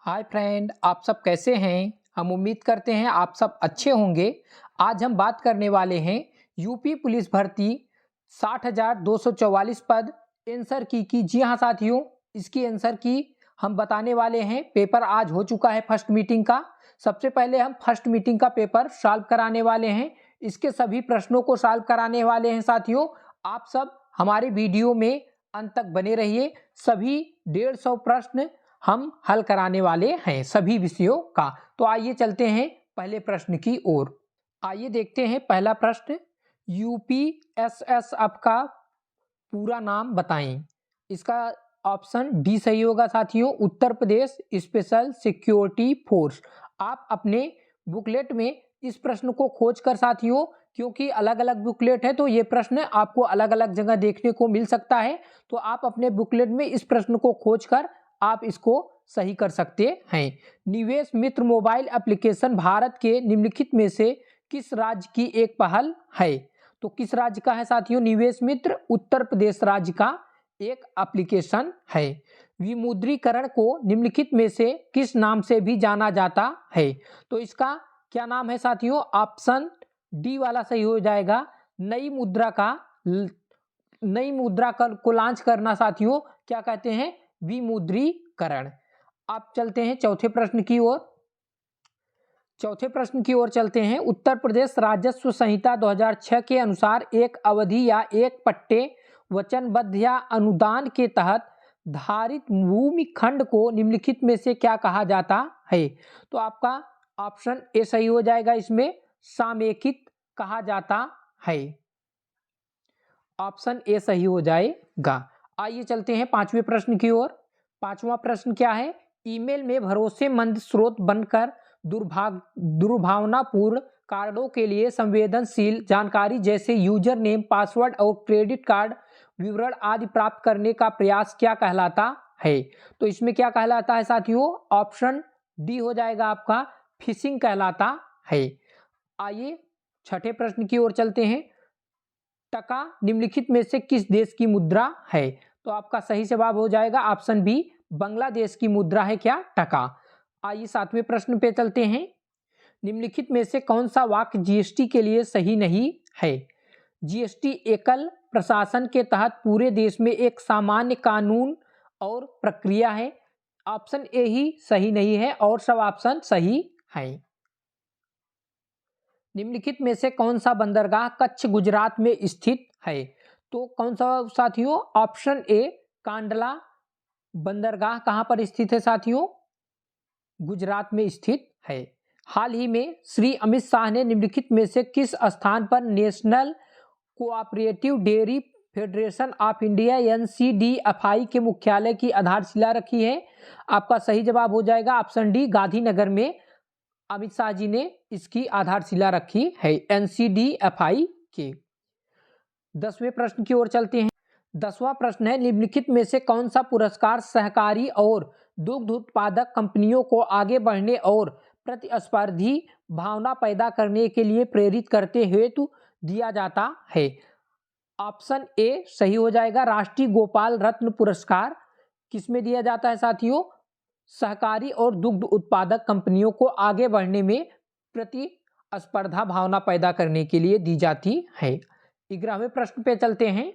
Hi friend, आप सब कैसे हैं? हम उम्मीद करते हैं आप सब अच्छे होंगे। आज हम बात करने वाले हैं यूपी पुलिस भर्ती 60,244 पद आंसर की। जी हाँ साथियों, इसकी आंसर की हम बताने वाले हैं। पेपर आज हो चुका है फर्स्ट मीटिंग का। सबसे पहले हम फर्स्ट मीटिंग का पेपर सॉल्व कराने वाले हैं। इसके सभी प्रश्नों को सॉल्व कराने वाले हैं साथियों। आप सब हमारे वीडियो में अंत तक बने रहिए। सभी 150 प्रश्न हम हल कराने वाले हैं सभी विषयों का। तो आइए चलते हैं पहले प्रश्न की ओर। आइए देखते हैं पहला प्रश्न। यूपीएसएसएफ का पूरा नाम बताएं। इसका ऑप्शन डी सही होगा साथियों, Uttar Pradesh special security force. आप अपने बुकलेट में इस प्रश्न को खोज कर साथियों, क्योंकि अलग अलग बुकलेट है तो ये प्रश्न आपको अलग अलग जगह देखने को मिल सकता है। तो आप अपने बुकलेट में इस प्रश्न को खोज कर आप इसको सही कर सकते हैं। निवेश मित्र मोबाइल एप्लीकेशन भारत के निम्नलिखित में से किस राज्य की एक पहल है? तो किस राज्य का है साथियों निवेश मित्र? उत्तर प्रदेश राज्य का एक एप्लीकेशन है। विमुद्रीकरण को निम्नलिखित में से किस नाम से भी जाना जाता है? तो इसका क्या नाम है साथियों? ऑप्शन डी वाला सही हो जाएगा। नई मुद्रा को लॉन्च करना साथियों क्या कहते हैं? विमुद्रीकरण। आप चलते हैं चौथे प्रश्न की ओर। चौथे प्रश्न की ओर चलते हैं। उत्तर प्रदेश राजस्व संहिता 2006 के अनुसार एक अवधि या एक पट्टे वचनबद्ध या अनुदान के तहत धारित भूमि खंड को निम्नलिखित में से क्या कहा जाता है? तो आपका ऑप्शन ए सही हो जाएगा। इसमें समेकित कहा जाता है। ऑप्शन ए सही हो जाएगा। आइए चलते हैं पांचवें प्रश्न की ओर। पांचवा प्रश्न क्या है? ईमेल में भरोसेमंद स्रोत बनकर दुर्भावनापूर्ण कार्डों के लिए संवेदनशील जानकारी जैसे यूजर नेम, पासवर्ड और क्रेडिट कार्ड विवरण आदि प्राप्त करने का प्रयास क्या कहलाता है? तो इसमें क्या कहलाता है साथियों? ऑप्शन डी हो जाएगा आपका, फिशिंग कहलाता है। आइए छठे प्रश्न की ओर चलते हैं। टका निम्नलिखित में से किस देश की मुद्रा है? तो आपका सही जवाब हो जाएगा ऑप्शन बी, बांग्लादेश की मुद्रा है क्या? टका। आइए सातवें प्रश्न पे चलते हैं। निम्नलिखित में से कौन सा वाक्य जीएसटी के लिए सही नहीं है? जीएसटी एकल प्रशासन के तहत पूरे देश में एक सामान्य कानून और प्रक्रिया है। ऑप्शन ए ही सही नहीं है और सब ऑप्शन सही है। निम्नलिखित में से कौन सा बंदरगाह कच्छ गुजरात में स्थित है? तो कौन सा साथियों? ऑप्शन ए, कांडला बंदरगाह कहां पर स्थित है साथियों? गुजरात में स्थित है। हाल ही में श्री अमित शाह ने निम्नलिखित में से किस स्थान पर national cooperative dairy federation of India NCDFI के मुख्यालय की आधारशिला रखी है? आपका सही जवाब हो जाएगा ऑप्शन डी, गांधीनगर में अमित शाह जी ने इसकी आधारशिला रखी है NCDFI के। 10वें प्रश्न की ओर चलते हैं। 10वां प्रश्न है। निम्नलिखित में से कौन सा पुरस्कार सहकारी और दुग्ध उत्पादक कंपनियों को आगे बढ़ने और प्रतिस्पर्धी भावना पैदा करने के लिए प्रेरित करते हेतु दिया जाता है? ऑप्शन ए सही हो जाएगा, राष्ट्रीय गोपाल रत्न पुरस्कार किसमें दिया जाता है साथियों? सहकारी और दुग्ध उत्पादक कंपनियों को आगे बढ़ने में प्रतिस्पर्धा भावना पैदा करने के लिए दी जाती है। 11वें प्रश्न पे चलते हैं।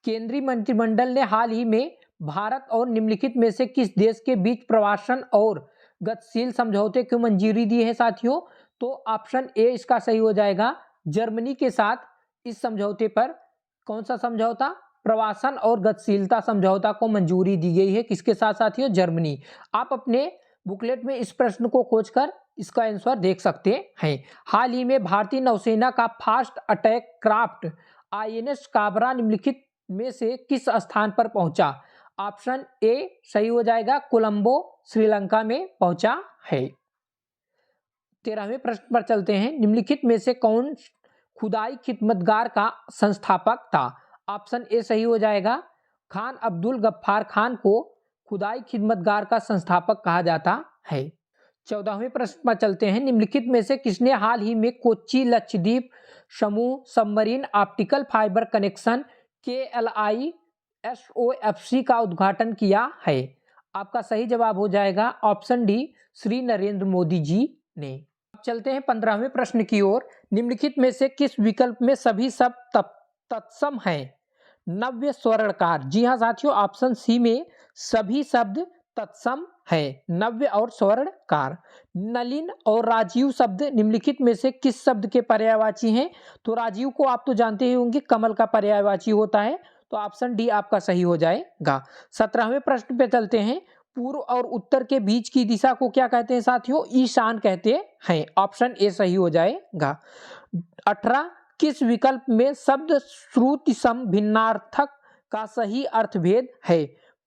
केंद्रीय मंत्रिमंडल ने हाल ही में भारत और निम्नलिखित में से किस देश के बीच प्रवासन और गतिशील समझौते को मंजूरी दी है साथियों? तो ऑप्शन ए इसका सही हो जाएगा, जर्मनी के साथ इस समझौते पर कौन सा समझौता? प्रवासन और गतिशीलता समझौता को मंजूरी दी गई है। किसके साथ साथियों? जर्मनी। आप अपने बुकलेट में इस प्रश्न को खोजकर इसका आंसर देख सकते हैं। हाल ही में भारतीय नौसेना का fast attack craft INS Kabra निम्नलिखित में से किस स्थान पर पहुंचा? ऑप्शन ए सही हो जाएगा, कोलंबो श्रीलंका में पहुंचा है। 13वें प्रश्न पर चलते हैं। निम्नलिखित में से कौन खुदाई खिदमतगार का संस्थापक था? ऑप्शन ए सही हो जाएगा, खान अब्दुल गफ्फार खान को खुदाई खिदमतगार का संस्थापक कहा जाता है। 14वें प्रश्न पर चलते हैं। निम्नलिखित में से किसने हाल ही में कोच्चि लक्षद्वीप समूह submarine optical fibre connection KLI SOFC का उद्घाटन किया है? आपका सही जवाब हो जाएगा ऑप्शन डी, श्री नरेंद्र मोदी जी ने। अब चलते हैं 15वें प्रश्न की ओर। निम्नलिखित में से किस विकल्प में सभी शब्द तत्सम हैं? नव्य स्वर्णकार। जी हाँ साथियों, ऑप्शन सी में सभी शब्द तत्सम है, नव्य और स्वर्णकार। नलिन और राजीव शब्द निम्नलिखित में से किस शब्द के पर्यायवाची हैं? तो राजीव को आप तो जानते ही होंगे, कमल का पर्यायवाची होता है, तो ऑप्शन डी आपका सही हो जाएगा। 17वें प्रश्न पे चलते हैं। पूर्व और उत्तर के बीच की दिशा को क्या कहते हैं साथियों? ईशान कहते हैं, ऑप्शन ए सही हो जाएगा। 18 किस विकल्प में शब्द श्रुति सम भिन्नार्थक का सही अर्थभेद है?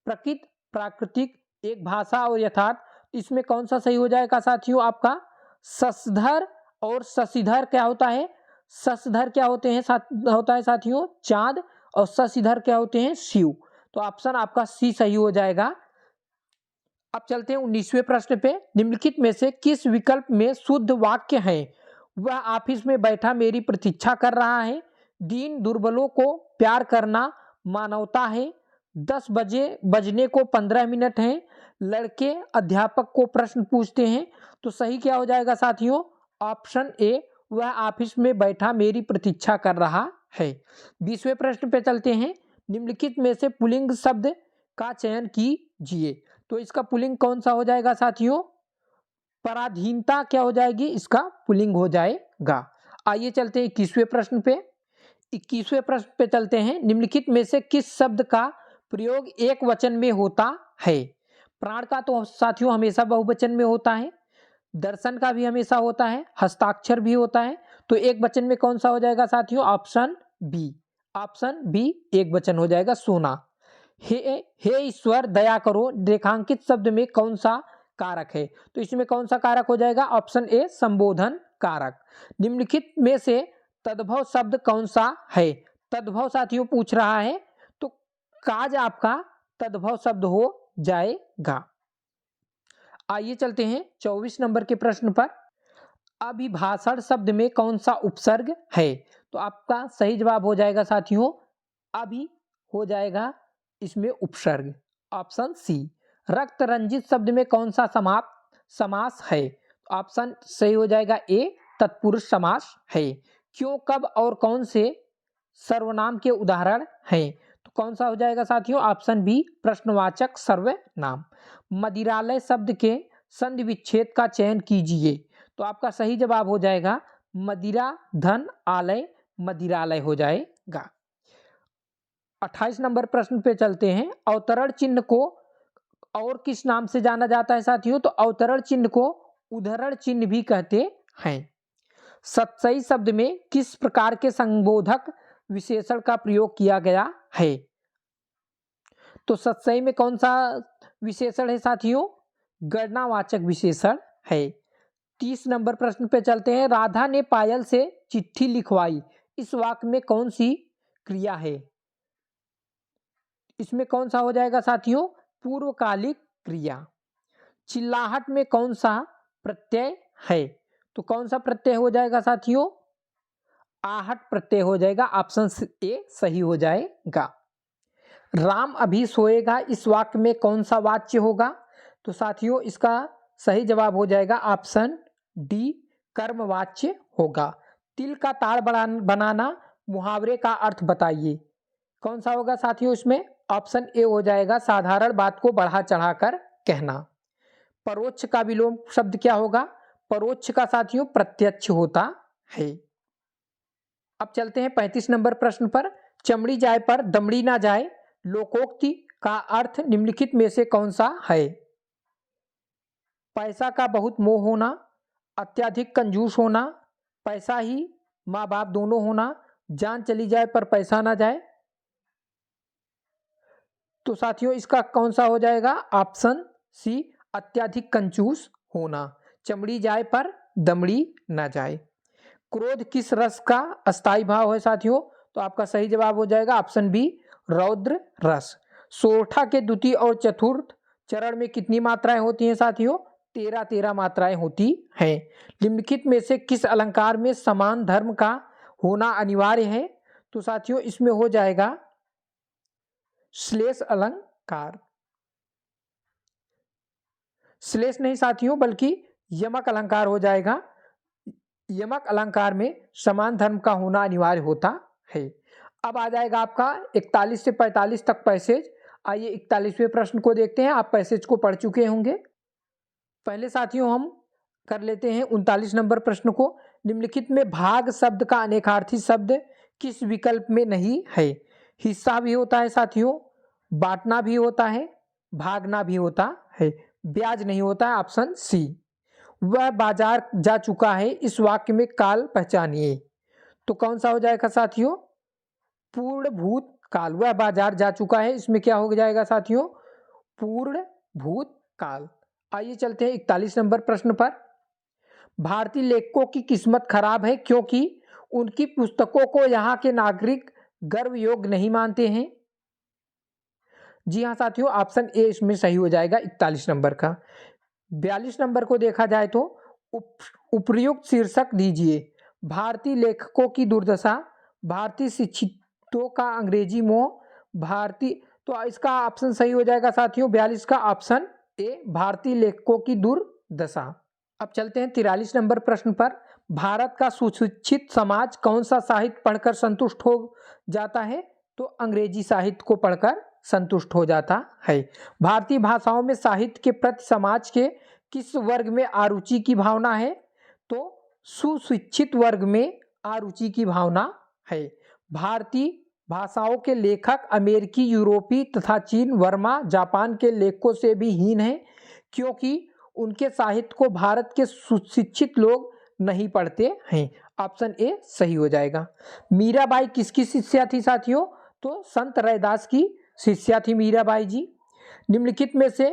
प्रकृत, प्राकृतिक, एक भाषा और यथार्थ। इसमें कौन सा सही हो जाएगा साथियों? आपका शशधर और शशिधर क्या होता है? शशधर क्या होते हैं होता है साथियों? चांद। और शशिधर क्या होते हैं? शिव। तो ऑप्शन आपका सी सही हो जाएगा। अब चलते हैं 19वें प्रश्न पे। निम्नलिखित में से किस विकल्प में शुद्ध वाक्य है? वह ऑफिस में बैठा मेरी प्रतीक्षा कर रहा है, दीन दुर्बलों को प्यार करना मानवता है, 10 बजने को 15 मिनट हैं, लड़के अध्यापक को प्रश्न पूछते हैं। तो सही क्या हो जाएगा साथियों? ऑप्शन ए, वह ऑफिस में बैठा मेरी प्रतीक्षा कर रहा है। 20वें प्रश्न पे चलते हैं। निम्नलिखित में से पुल्लिंग शब्द का चयन कीजिए। तो इसका पुल्लिंग कौन सा हो जाएगा साथियों? पराधीनता क्या हो जाएगी? इसका पुल्लिंग हो जाएगा। आइए चलते हैं 21वें प्रश्न पे। 21वें प्रश्न पे चलते हैं। निम्नलिखित में से किस शब्द का प्रयोग एक वचन में होता है? प्राण का तो साथियों हमेशा बहुवचन में होता है, दर्शन का भी हमेशा होता है, हस्ताक्षर भी होता है। तो एक वचन में कौन सा हो जाएगा साथियों? ऑप्शन बी, ऑप्शन बी एक वचन हो जाएगा, सोना। हे ईश्वर दया करो रेखांकित शब्द में कौन सा कारक है? तो इसमें कौन सा कारक हो जाएगा? ऑप्शन ए, संबोधन कारक। निम्नलिखित में से तद्भव शब्द कौन सा है? तद्भव साथियों पूछ रहा है, तो काज आपका तद्भव शब्द हो जाएगा। आइए चलते हैं 24 नंबर के प्रश्न पर। अभिभाषण शब्द में कौन सा उपसर्ग है? तो आपका सही जवाब हो जाएगा साथियों, अभी हो जाएगा इसमें उपसर्ग, ऑप्शन सी। रक्त रंजित शब्द में कौन सा समास है? ऑप्शन सही हो जाएगा ए, तत्पुरुष समास है। क्यों, कब और कौन से सर्वनाम के उदाहरण हैं? तो कौन सा हो जाएगा साथियों? ऑप्शन बी, प्रश्नवाचक सर्वनाम। मदिरालय शब्द के संधि विच्छेद का चयन कीजिए। तो आपका सही जवाब हो जाएगा मदिरा धन आलय, मदिरालय हो जाएगा। 28 नंबर प्रश्न पे चलते हैं। अवतरण चिन्ह को और किस नाम से जाना जाता है साथियों? तो अवतरण चिन्ह को उद्धरण चिन्ह भी कहते हैं। सत्सई शब्द में किस प्रकार के संबोधक विशेषण का प्रयोग किया गया है? तो सत्सई में कौन सा विशेषण है साथियों? गणनावाचक विशेषण है। 30 नंबर प्रश्न पे चलते हैं। राधा ने पायल से चिट्ठी लिखवाई, इस वाक्य में कौन सी क्रिया है? इसमें कौन सा हो जाएगा साथियों? पूर्वकालिक क्रिया। चिल्लाहट में कौन सा प्रत्यय है? तो कौन सा प्रत्यय हो जाएगा साथियों? आहट प्रत्यय हो जाएगा, ऑप्शन ए सही हो जाएगा। राम अभी सोएगा, इस वाक्य में कौन सा वाच्य होगा? तो साथियों इसका सही जवाब हो जाएगा ऑप्शन डी, कर्मवाच्य होगा। तिल का ताड़ बनाना, मुहावरे का अर्थ बताइए। कौन सा होगा साथियों इसमें? ऑप्शन ए हो जाएगा, साधारण बात को बढ़ा चढ़ाकर कहना। परोक्ष का विलोम शब्द क्या होगा? परोक्ष का साथियों प्रत्यक्ष होता है। अब चलते हैं 35 नंबर प्रश्न पर। चमड़ी जाए पर दमड़ी ना जाए लोकोक्ति का अर्थ निम्नलिखित में से कौन सा है? पैसा का बहुत मोह होना, अत्यधिक कंजूस होना, पैसा ही माँ बाप दोनों होना, जान चली जाए पर पैसा ना जाए। तो साथियों इसका कौन सा हो जाएगा? ऑप्शन सी, अत्यधिक कंजूस होना। चमड़ी जाए पर दमड़ी ना जाए। क्रोध किस रस का अस्थाई भाव है साथियों? तो आपका सही जवाब हो जाएगा ऑप्शन बी, रौद्र रस। सोरठा के द्वितीय और चतुर्थ चरण में कितनी मात्राएं होती हैं साथियों? 13 मात्राएं होती हैं। निम्नलिखित में से किस अलंकार में समान धर्म का होना अनिवार्य है? तो साथियों इसमें हो जाएगा श्लेष अलंकार। श्लेष नहीं साथियों, बल्कि यमक अलंकार हो जाएगा। यमक अलंकार में समान धर्म का होना अनिवार्य होता है। अब आ जाएगा आपका 41 से 45 तक पैसेज। आइए 41वें प्रश्न को देखते हैं। आप पैसेज को पढ़ चुके होंगे। पहले साथियों हम कर लेते हैं 39 नंबर प्रश्न को। निम्नलिखित में भाग शब्द का अनेकार्थी शब्द किस विकल्प में नहीं है? हिस्सा भी होता है साथियों, बांटना भी होता है, भागना भी होता है, ब्याज नहीं होता है। Option C. वह बाजार जा चुका है, इस वाक्य में काल पहचानिए। तो कौन सा हो जाएगा साथियों? पूर्ण भूत काल। वह बाजार जा चुका है, इसमें क्या हो जाएगा साथियों? पूर्ण भूत काल। आइए चलते हैं 41 नंबर प्रश्न पर। भारतीय लेखकों की किस्मत खराब है क्योंकि उनकी पुस्तकों को यहाँ के नागरिक गर्व योग्य नहीं मानते हैं। जी हाँ साथियों, ऑप्शन ए इसमें सही हो जाएगा 41 नंबर का। 42 नंबर को देखा जाए तो उपर्युक्त शीर्षक दीजिए। भारतीय लेखकों की दुर्दशा, भारतीय शिक्षितों का अंग्रेजी मोह, भारतीय। तो इसका ऑप्शन सही हो जाएगा साथियों 42 का ऑप्शन ए, भारतीय लेखकों की दुर्दशा। अब चलते हैं 43 नंबर प्रश्न पर। भारत का सुशिक्षित समाज कौन सा साहित्य पढ़कर संतुष्ट हो जाता है? तो अंग्रेजी साहित्य को पढ़कर संतुष्ट हो जाता है। भारतीय भाषाओं में साहित्य के प्रति समाज के किस वर्ग में आरुचि की भावना है? तो सुशिक्षित वर्ग में आरुचि की भावना है। भारतीय भाषाओं के लेखक अमेरिकी, यूरोपी तथा चीन, वर्मा, जापान के लेखकों से भी हीन हैं क्योंकि उनके साहित्य को भारत के सुशिक्षित लोग नहीं पढ़ते हैं। ऑप्शन ए सही हो जाएगा। मीराबाई किसकी शिष्या थी साथियों? तो संत रैदास की शिष्या थी मीराबाई जी। निम्नलिखित में से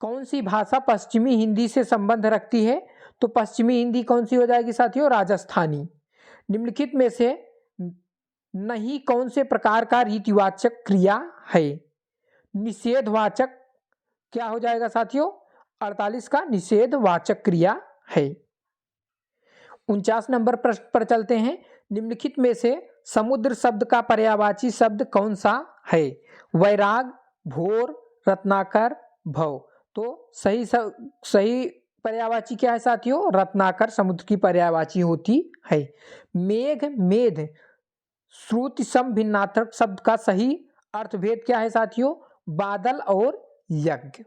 कौन सी भाषा पश्चिमी हिंदी से संबंध रखती है? तो पश्चिमी हिंदी कौन सी हो जाएगी साथियों? राजस्थानी। निम्नलिखित में से नहीं कौन से प्रकार का रीतिवाचक क्रिया है? निषेधवाचक क्या हो जाएगा साथियों? 48 का निषेधवाचक क्रिया है। 49 नंबर प्रश्न पर चलते हैं। निम्नलिखित में से समुद्र शब्द का पर्यायवाची शब्द कौन सा है? वैराग, भोर, रत्नाकर, भव। तो सही पर्यायवाची क्या है साथियों? रत्नाकर समुद्र की पर्यायवाची होती है। मेघ, मेध, श्रुति सम भिन्नार्थक शब्द का सही अर्थभेद क्या है साथियों? बादल और यज्ञ।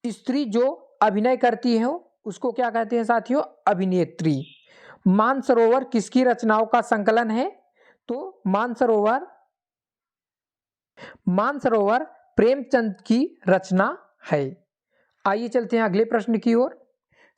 स्त्री जो अभिनय करती है उसको क्या कहते हैं साथियों? अभिनेत्री। मानसरोवर किसकी रचनाओं का संकलन है? तो मानसरोवर प्रेमचंद की रचना है। आइए चलते हैं अगले प्रश्न की ओर।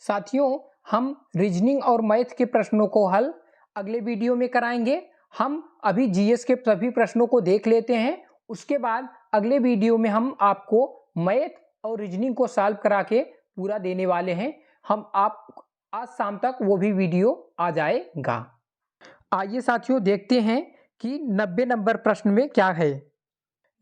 साथियों हम रीजनिंग और मैथ के प्रश्नों को हल अगले वीडियो में कराएंगे। हम अभी जीएस के सभी प्रश्नों को देख लेते हैं, उसके बाद अगले वीडियो में हम आपको मैथ और रीजनिंग को सॉल्व करा के पूरा देने वाले हैं। हम आप आज शाम तक वो भी वीडियो आ जाएगा। आइए साथियों देखते हैं कि 90 नंबर प्रश्न में क्या है।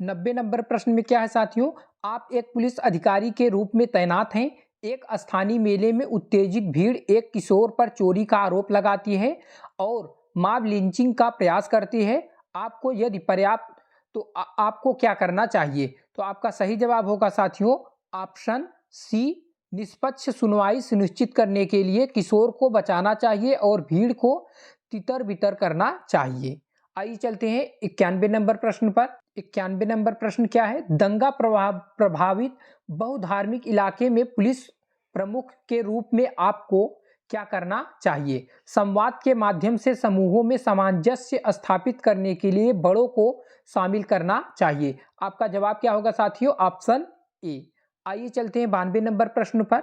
90 नंबर प्रश्न में क्या है साथियों? आप एक पुलिस अधिकारी के रूप में तैनात हैं। एक स्थानीय मेले में उत्तेजित भीड़ एक किशोर पर चोरी का आरोप लगाती है और मॉब लिंचिंग का प्रयास करती है। आपको यदि पर्याप्त तो आपको क्या करना चाहिए? तो आपका सही जवाब होगा साथियों ऑप्शन सी, निष्पक्ष सुनवाई सुनिश्चित करने के लिए किशोर को बचाना चाहिए और भीड़ को तितर बितर करना चाहिए। आइए चलते हैं 91 नंबर प्रश्न पर। 91 नंबर प्रश्न क्या है? दंगा प्रभावित बहुधार्मिक इलाके में पुलिस प्रमुख के रूप में आपको क्या करना चाहिए? संवाद के माध्यम से समूहों में सामंजस्य स्थापित करने के लिए बड़ों को शामिल करना चाहिए। आपका जवाब क्या होगा साथियों? Option A. आइए चलते हैं 92 नंबर प्रश्न पर।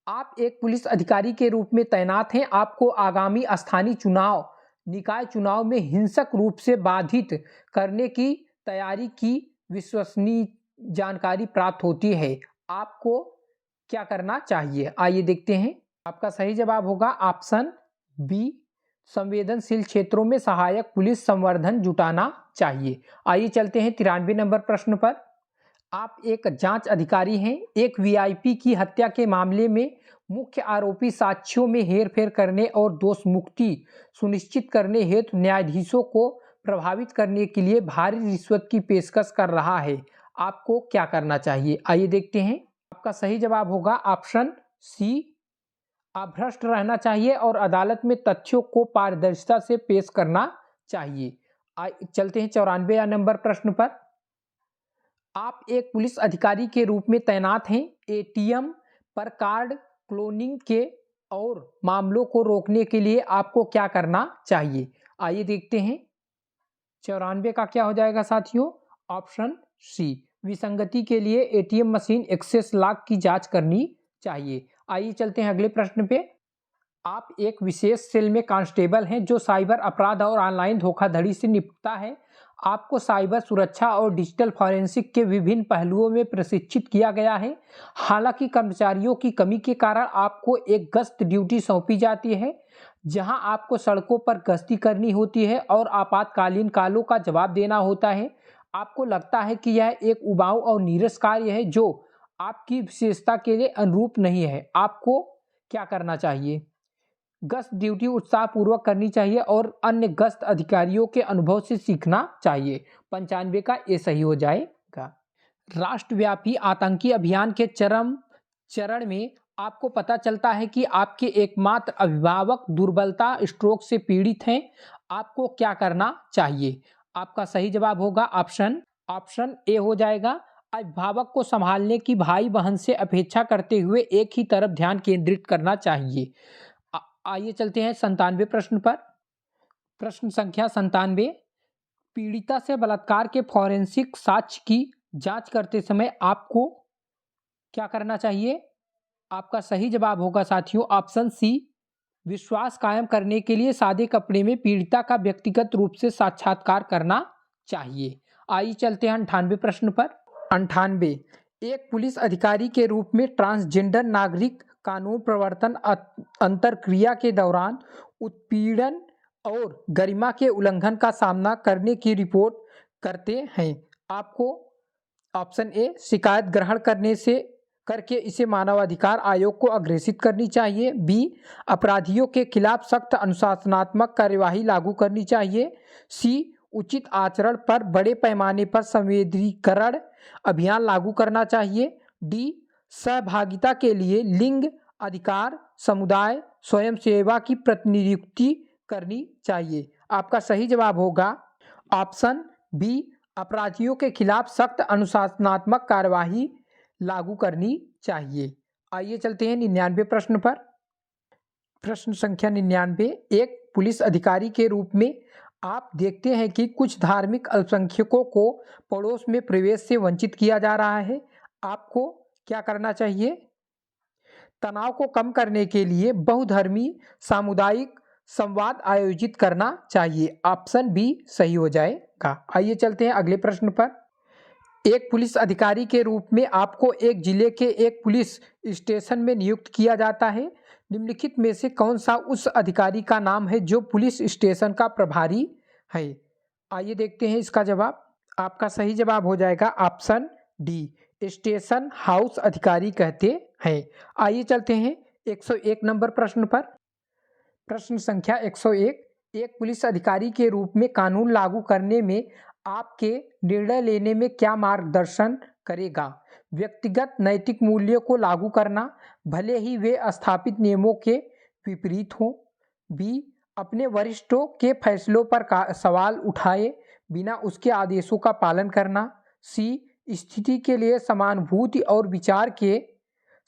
आप एक पुलिस अधिकारी के रूप में तैनात हैं। आपको आगामी स्थानीय चुनाव, निकाय चुनाव में हिंसक रूप से बाधित करने की तैयारी की विश्वसनीय जानकारी प्राप्त होती है। आपको क्या करना चाहिए? आइए देखते हैं। आपका सही जवाब होगा ऑप्शन बी, संवेदनशील क्षेत्रों में सहायक पुलिस संवर्धन जुटाना चाहिए। आइए चलते हैं 93 नंबर प्रश्न पर। आप एक जांच अधिकारी हैं। एक वीआईपी की हत्या के मामले में मुख्य आरोपी साक्ष्यों में हेरफेर करने और दोष मुक्ति सुनिश्चित करने हेतु न्यायाधीशों को प्रभावित करने के लिए भारी रिश्वत की पेशकश कर रहा है। आपको क्या करना चाहिए? आइए देखते हैं। आपका सही जवाब होगा ऑप्शन सी, अभ्रष्ट रहना चाहिए और अदालत में तथ्यों को पारदर्शिता से पेश करना चाहिए। चलते हैं 94 नंबर प्रश्न पर। आप एक पुलिस अधिकारी के रूप में तैनात हैं। एटीएम पर कार्ड क्लोनिंग के और मामलों को रोकने के लिए आपको क्या करना चाहिए? आइए देखते हैं। 94 का क्या हो जाएगा साथियों? ऑप्शन सी, विसंगति के लिए एटीएम मशीन एक्सेस लॉक की जांच करनी चाहिए। आइए चलते हैं अगले प्रश्न पे। आप एक विशेष सेल में कांस्टेबल हैं जो साइबर अपराध और ऑनलाइन धोखाधड़ी से निपटता है। आपको साइबर सुरक्षा और डिजिटल फॉरेंसिक के विभिन्न पहलुओं में प्रशिक्षित किया गया है। हालांकि कर्मचारियों की कमी के कारण आपको एक गश्त ड्यूटी सौंपी जाती है, जहां आपको सड़कों पर गश्ती करनी होती है और आपातकालीन कॉलों का जवाब देना होता है। आपको लगता है कि यह एक उबाऊ और नीरस कार्य है जो आपकी विशेषता के लिए अनुरूप नहीं है। आपको क्या करना चाहिए? गश्त ड्यूटी उत्साहपूर्वक करनी चाहिए और अन्य गश्त अधिकारियों के अनुभव से सीखना चाहिए। 95 का ये सही हो जाएगा। राष्ट्रव्यापी आतंकी अभियान के चरम चरण में आपको पता चलता है कि आपके एकमात्र अभिभावक दुर्बलता स्ट्रोक से पीड़ित हैं। आपको क्या करना चाहिए? आपका सही जवाब होगा ऑप्शन ए हो जाएगा। अभिभावक को संभालने की भाई बहन से अपेक्षा करते हुए एक ही तरफ ध्यान केंद्रित करना चाहिए। आइए चलते हैं 97 प्रश्न पर। प्रश्न संख्या 97। पीड़िता से बलात्कार के फॉरेंसिक साक्ष्य की जांच करते समय आपको क्या करना चाहिए? आपका सही जवाब होगा साथियों ऑप्शन सी, विश्वास कायम करने के लिए सादे कपड़े में पीड़िता का व्यक्तिगत रूप से साक्षात्कार करना चाहिए। आइए चलते हैं 98 प्रश्न पर। 98, एक पुलिस अधिकारी के रूप में ट्रांसजेंडर नागरिक कानून प्रवर्तन अंतरक्रिया के दौरान उत्पीड़न और गरिमा के उल्लंघन का सामना करने की रिपोर्ट करते हैं। आपको ऑप्शन ए, शिकायत ग्रहण करके इसे मानवाधिकार आयोग को अग्रेसित करनी चाहिए। बी, अपराधियों के खिलाफ सख्त अनुशासनात्मक कार्यवाही लागू करनी चाहिए। सी, उचित आचरण पर बड़े पैमाने पर संवेदीकरण अभियान लागू करना चाहिए। डी, सहभागिता के लिए लिंग अधिकार समुदाय स्वयंसेवा की प्रतिनियुक्ति करनी चाहिए। आपका सही जवाब होगा ऑप्शन बी, अपराधियों के खिलाफ सख्त अनुशासनात्मक कार्यवाही लागू करनी चाहिए। आइए चलते हैं 99 प्रश्न पर। प्रश्न संख्या 99, एक पुलिस अधिकारी के रूप में आप देखते हैं कि कुछ धार्मिक अल्पसंख्यकों को पड़ोस में प्रवेश से वंचित किया जा रहा है। आपको क्या करना चाहिए? तनाव को कम करने के लिए बहुधर्मी सामुदायिक संवाद आयोजित करना चाहिए। ऑप्शन बी सही हो जाएगा। आइए चलते हैं अगले प्रश्न पर। एक पुलिस अधिकारी के रूप में आपको एक जिले के एक पुलिस स्टेशन में नियुक्त किया जाता है। निम्नलिखित में से कौन सा उस अधिकारी का नाम है जो पुलिस स्टेशन का प्रभारी है? आइए देखते हैं इसका जवाब। आपका सही जवाब हो जाएगा ऑप्शन डी, स्टेशन हाउस अधिकारी कहते हैं। आइए चलते हैं 101 नंबर प्रश्न पर। प्रश्न संख्या 101, एक पुलिस अधिकारी के रूप में कानून लागू करने में आपके निर्णय लेने में क्या मार्गदर्शन करेगा? व्यक्तिगत नैतिक मूल्यों को लागू करना, भले ही वे स्थापित नियमों के विपरीत हों। बी, अपने वरिष्ठों के फैसलों पर सवाल उठाए बिना उसके आदेशों का पालन करना। सी, स्थिति के लिए समानुभूति और विचार के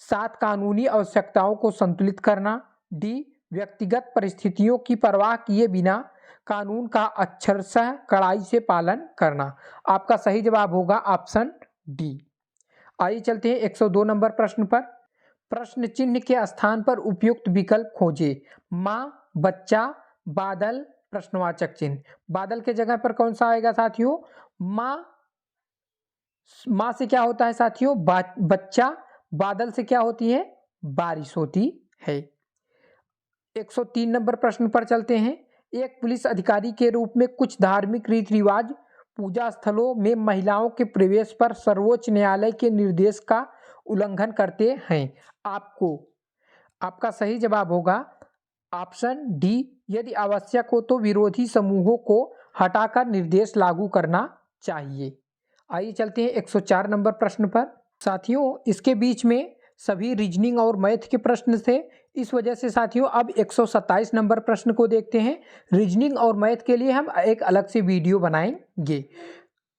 साथ कानूनी आवश्यकताओं को संतुलित करना। डी, व्यक्तिगत परिस्थितियों की परवाह किए बिना कानून का अक्षरशः कड़ाई से पालन करना। आपका सही जवाब होगा ऑप्शन डी। आइए चलते हैं 102 नंबर प्रश्न पर। प्रश्न चिन्ह के स्थान पर उपयुक्त विकल्प खोजें। माँ, बच्चा, बादल, प्रश्नवाचक चिन्ह। बादल के जगह पर कौन सा आएगा साथियों? माँ से क्या होता है साथियों? बच्चा। बादल से क्या होती है? बारिश होती है। 103 नंबर प्रश्न पर चलते हैं। एक पुलिस अधिकारी के रूप में कुछ धार्मिक रीति रिवाज पूजा स्थलों में महिलाओं के प्रवेश पर सर्वोच्च न्यायालय के निर्देश का उल्लंघन करते हैं। आपका सही जवाब होगा ऑप्शन डी, यदि आवश्यक हो तो विरोधी समूहों को हटाकर निर्देश लागू करना चाहिए। आइए चलते हैं 104 नंबर प्रश्न पर। साथियों इसके बीच में सभी रीजनिंग और मैथ के प्रश्न थे, इस वजह से साथियों अब 127 नंबर प्रश्न को देखते हैं। रीजनिंग और मैथ के लिए हम एक अलग से वीडियो बनाएंगे।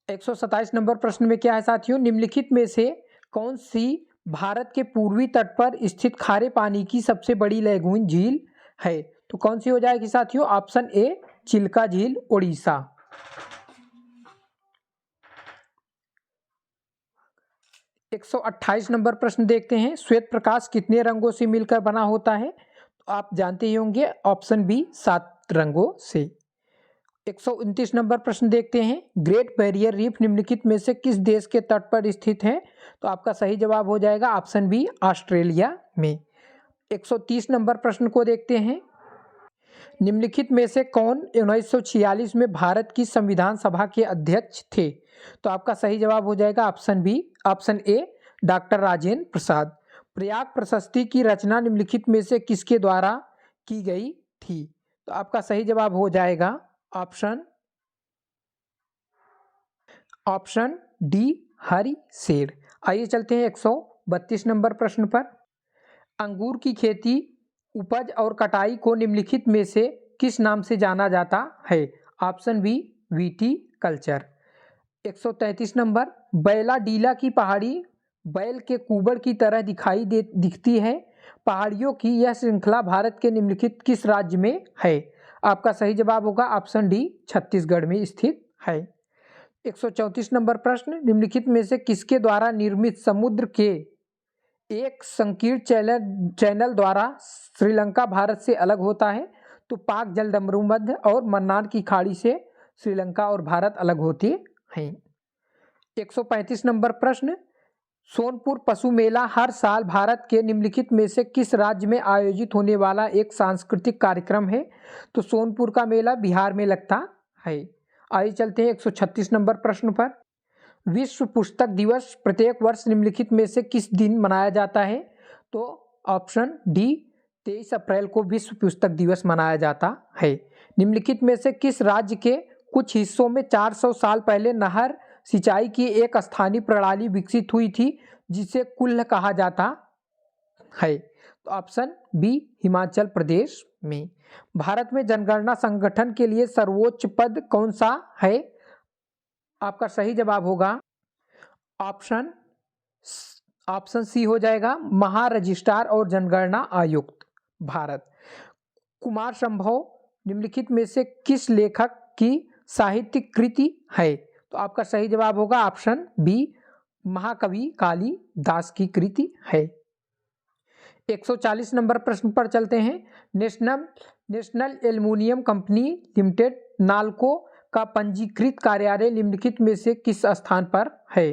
127 नंबर प्रश्न में क्या है साथियों, निम्नलिखित में से कौन सी भारत के पूर्वी तट पर स्थित खारे पानी की सबसे बड़ी लैगून झील है? तो कौन सी हो जाएगी साथियों? ऑप्शन ए चिल्का झील, उड़ीसा। 128 नंबर प्रश्न देखते हैं, श्वेत प्रकाश कितने रंगों से मिलकर बना होता है? तो आप जानते ही होंगे, ऑप्शन बी 7 रंगों से। 129 नंबर प्रश्न देखते हैं, ग्रेट बैरियर रीफ निम्नलिखित में से किस देश के तट पर स्थित है? तो आपका सही जवाब हो जाएगा ऑप्शन बी ऑस्ट्रेलिया में। 130 नंबर प्रश्न को देखते हैं, निम्नलिखित में से कौन 1946 में भारत की संविधान सभा के अध्यक्ष थे? तो आपका सही जवाब हो जाएगा option B, option A doctor Rajendra Prasad. Prayag Prashasti की रचना निम्नलिखित में से किसके द्वारा की गई थी? तो आपका सही जवाब हो जाएगा ऑप्शन डी हरि शेर। आइए चलते हैं 132 नंबर प्रश्न पर। अंगूर की खेती, उपज और कटाई को निम्नलिखित में से किस नाम से जाना जाता है? Option B VT culture. 133 number, बैला डीला की पहाड़ी बैल के कुबड़ की तरह दिखती है, पहाड़ियों की यह श्रृंखला भारत के निम्नलिखित किस राज्य में है? आपका सही जवाब होगा ऑप्शन डी छत्तीसगढ़ में स्थित है। 134 नंबर प्रश्न, निम्नलिखित में से किसके द्वारा निर्मित समुद्र के एक संकीर्ण चैनल द्वारा श्रीलंका भारत से अलग होता है? तो पाक जलदमरुमध्य और मन्नार की खाड़ी से श्रीलंका और भारत अलग होते हैं। 135 नंबर प्रश्न, सोनपुर पशु मेला हर साल भारत के निम्नलिखित में से किस राज्य में आयोजित होने वाला एक सांस्कृतिक कार्यक्रम है? तो सोनपुर का मेला बिहार में लगता है। आइए चलते हैं 136 नंबर प्रश्न पर। विश्व पुस्तक दिवस प्रत्येक वर्ष निम्नलिखित में से किस दिन मनाया जाता है? तो ऑप्शन डी 23 अप्रैल को विश्व पुस्तक दिवस मनाया जाता है। निम्नलिखित में से किस राज्य के कुछ हिस्सों में 400 साल पहले नहर सिंचाई की एक स्थानीय प्रणाली विकसित हुई थी जिसे कुल्ल कहा जाता है? तो ऑप्शन बी हिमाचल प्रदेश में। भारत में जनगणना संगठन के लिए सर्वोच्च पद कौन सा है? आपका सही जवाब होगा ऑप्शन सी हो जाएगा महारजिस्ट्रार और जनगणना आयुक्त भारत। कुमार संभव निम्नलिखित में से किस लेखक की साहित्यिक कृति है? तो आपका सही जवाब होगा ऑप्शन बी महाकवि कालिदास की कृति है। 140 नंबर प्रश्न पर चलते हैं। National aluminium company limited NALCO का पंजीकृत कार्यालय निम्नलिखित में से किस स्थान पर है?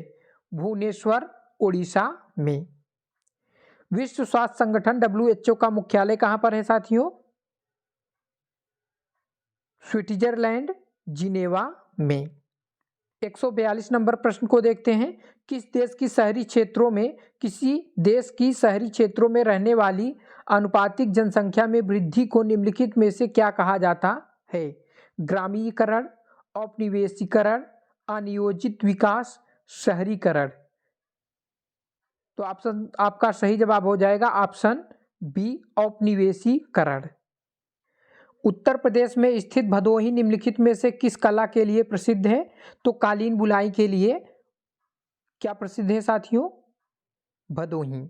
भुवनेश्वर उड़ीसा में। विश्व स्वास्थ्य संगठन WHO का मुख्यालय कहां पर है साथियों? स्विट्जरलैंड जिनेवा में। 142 नंबर प्रश्न को देखते हैं, किस देश की शहरी क्षेत्रों में किसी देश की शहरी क्षेत्रों में रहने वाली अनुपातिक जनसंख्या में वृद्धि को निम्नलिखित में से क्या कहा जाता है? ग्रामीणीकरण, औपनिवेशीकरण, अनियोजित विकास, शहरीकरण। तो आपका सही जवाब हो जाएगा ऑप्शन बी औपनिवेशीकरण। उत्तर प्रदेश में स्थित भदोही निम्नलिखित में से किस कला के लिए प्रसिद्ध है? तो कालीन बुनाई के लिए क्या प्रसिद्ध है साथियों? भदोही।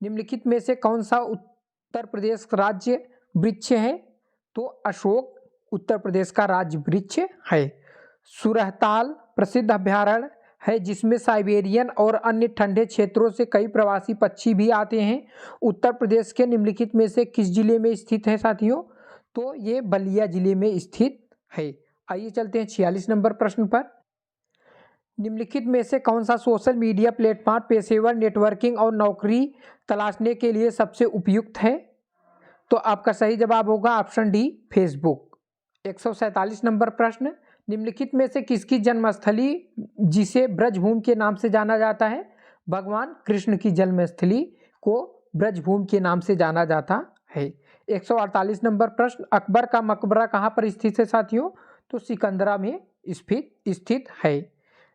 निम्नलिखित में से कौन सा उत्तर प्रदेश राज्य वृक्ष है? तो अशोक उत्तर प्रदेश का राज्य वृक्ष है। सुरहताल प्रसिद्ध अभ्यारण्य है जिसमें साइबेरियन और अन्य ठंडे क्षेत्रों से कई प्रवासी पक्षी भी आते हैं। उत्तर प्रदेश के निम्नलिखित में से किस जिले में स्थित है साथियों? तो ये बलिया जिले में स्थित है। आइए चलते हैं 46 नंबर प्रश्न पर। निम्नलिखित में से कौन सा सोशल मीडिया प्लेटफॉर्म पेशेवर नेटवर्किंग और नौकरी तलाशने के लिए सबसे उपयुक्त है? तो आपका सही जवाब होगा ऑप्शन डी फेसबुक। 147 नंबर प्रश्न, निम्नलिखित में से किसकी जन्मस्थली जिसे ब्रजभूमि के नाम से जाना जाता है? भगवान कृष्ण की जन्मस्थली को ब्रजभूमि के नाम से जाना जाता है। 148 नंबर प्रश्न, अकबर का मकबरा कहाँ पर स्थित है साथियों? तो सिकंदरा में स्थित है।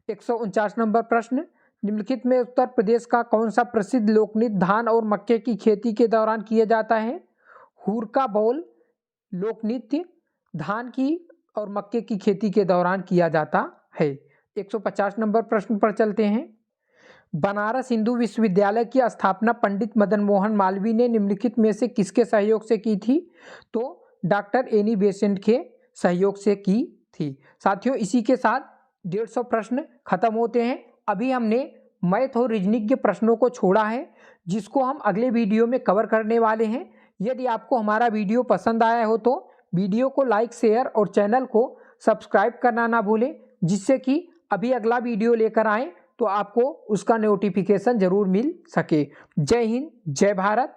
149 नंबर प्रश्न, निम्नलिखित में उत्तर प्रदेश का कौन सा प्रसिद्ध लोकनृत्य धान और मक्के की खेती के दौरान किया जाता है? हुरका बौल लोकनृत्य धान की और मक्के की खेती के दौरान किया जाता है। 150 नंबर प्रश्न पर चलते हैं। बनारस हिंदू विश्वविद्यालय की स्थापना पंडित मदन मोहन मालवीय ने निम्नलिखित में से किसके सहयोग से की थी? तो डॉक्टर एनी बेसेंट के सहयोग से की थी। साथियों, इसी के साथ 150 प्रश्न खत्म होते हैं। अभी हमने मैथ और रीजनिंग के प्रश्नों को छोड़ा है, जिसको हम अगले वीडियो में कवर करने वाले हैं। यदि आपको हमारा वीडियो पसंद आया हो तो वीडियो को लाइक, शेयर और चैनल को सब्सक्राइब करना ना भूलें, जिससे कि अभी अगला वीडियो लेकर आएँ तो आपको उसका नोटिफिकेशन जरूर मिल सके। जय हिंद, जय भारत।